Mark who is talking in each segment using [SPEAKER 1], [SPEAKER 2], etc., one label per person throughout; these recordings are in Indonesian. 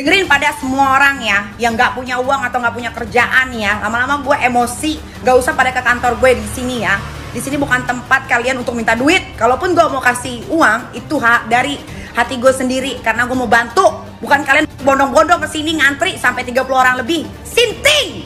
[SPEAKER 1] Dengerin pada semua orang ya, yang nggak punya uang atau nggak punya kerjaan ya. Lama-lama gue emosi, nggak usah pada ke kantor gue di sini ya. Di sini bukan tempat kalian untuk minta duit. Kalaupun gue mau kasih uang, itu hak dari hati gue sendiri karena gue mau bantu. Bukan kalian bondong-bondong ke sini ngantri sampai 30 orang lebih. Sinting!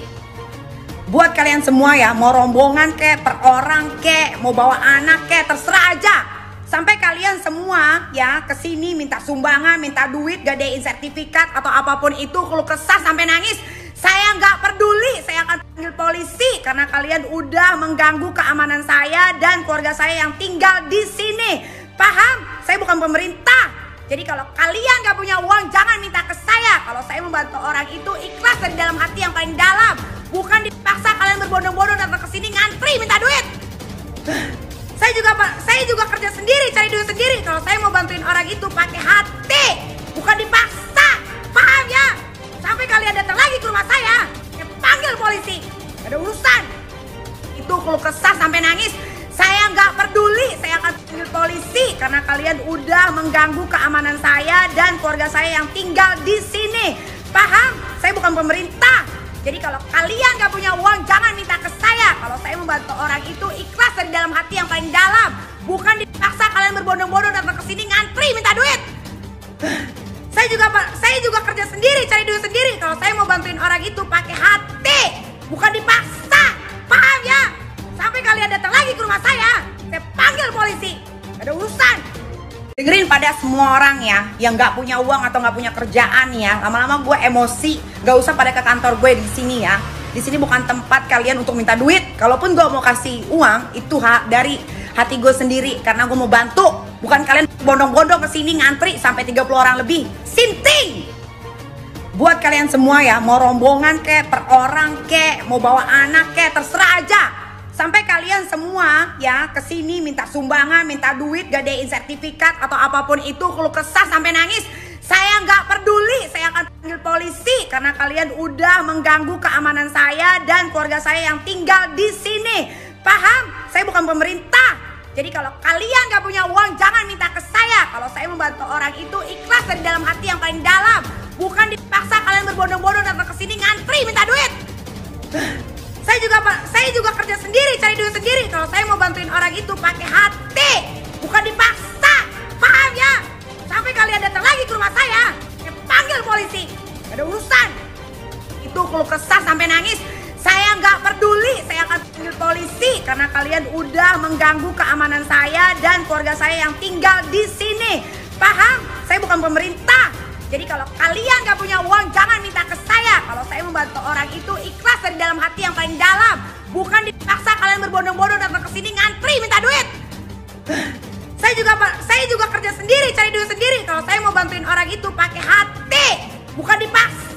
[SPEAKER 1] Buat kalian semua ya, mau rombongan kek, per orang kek, mau bawa anak kek, terserah aja. Sampai kalian semua ya kesini minta sumbangan, minta duit, gadein sertifikat atau apapun itu, kalau kesah sampai nangis, saya nggak peduli, saya akan panggil polisi karena kalian udah mengganggu keamanan saya dan keluarga saya yang tinggal di sini. Paham? Saya bukan pemerintah. Jadi kalau kalian nggak punya uang, jangan minta ke saya. Kalau saya membantu orang itu ikhlas dari dalam hati yang paling dalam, bukan dipaksa kalian berbondong-bondong datang ke sini ngantri minta duit. Saya juga kerja sendiri, cari duit sendiri. Kalau saya mau bantuin orang itu pakai hati, bukan dipaksa. Paham ya? Sampai kalian datang lagi ke rumah saya panggil polisi. Gak ada urusan. Itu kalau kesah sampai nangis, saya nggak peduli. Saya akan panggil polisi karena kalian udah mengganggu keamanan saya dan keluarga saya yang tinggal di sini. Paham? Saya bukan pemerintah. Jadi kalau kalian gak punya uang, jangan minta ke saya. Kalau saya membantu orang itu ikhlas dari dalam hati yang paling dalam, bukan dipaksa kalian berbondong-bondong datang ke sini ngantri minta duit. Saya juga kerja sendiri, cari duit sendiri. Kalau saya mau bantuin orang itu pakai hati, bukan dipaksa. Paham ya? Sampai kalian datang lagi ke rumah saya panggil polisi. Gak ada urusan. Dengerin pada semua orang ya, yang nggak punya uang atau nggak punya kerjaan ya. Lama-lama gue emosi, nggak usah pada ke kantor gue di sini ya. Di sini bukan tempat kalian untuk minta duit. Kalaupun gue mau kasih uang, itu hak dari hati gue sendiri karena gue mau bantu. Bukan kalian bondong-bondong ke sini ngantri sampai 30 orang lebih. Sinting! Buat kalian semua ya, mau rombongan kek, per orang kek, mau bawa anak kek, terserah aja. Sampai kalian semua ya kesini minta sumbangan, minta duit, gadein sertifikat atau apapun itu, kalau kesah sampai nangis, saya nggak peduli. Saya akan panggil polisi karena kalian udah mengganggu keamanan saya dan keluarga saya yang tinggal di sini. Paham? Saya bukan pemerintah. Jadi kalau kalian nggak punya uang, jangan minta ke saya. Kalau saya membantu orang itu ikhlas dari dalam hati yang paling dalam, bukan dipaksa kalian berbondong-bondong datang ke sini ngantri minta duit. Saya juga kerja sendiri, cari duit sendiri. Kalau saya mau bantuin orang itu pakai hati, bukan dipaksa. Paham ya? Sampai kalian datang lagi ke rumah saya panggil polisi. Gak ada urusan. Itu kalau kesah sampai nangis, saya nggak peduli. Saya akan panggil polisi karena kalian udah mengganggu keamanan saya dan keluarga saya yang tinggal di sini. Paham? Saya bukan pemerintah. Jadi kalau kalian gak punya uang, jangan minta ke saya. Kalau saya membantu orang itu ikhlas dari dalam hati yang paling dalam, bukan dipaksa kalian berbondong-bondong datang ke sini ngantri minta duit. Saya juga kerja sendiri, cari duit sendiri. Kalau saya mau bantuin orang itu pakai hati, bukan dipaksa.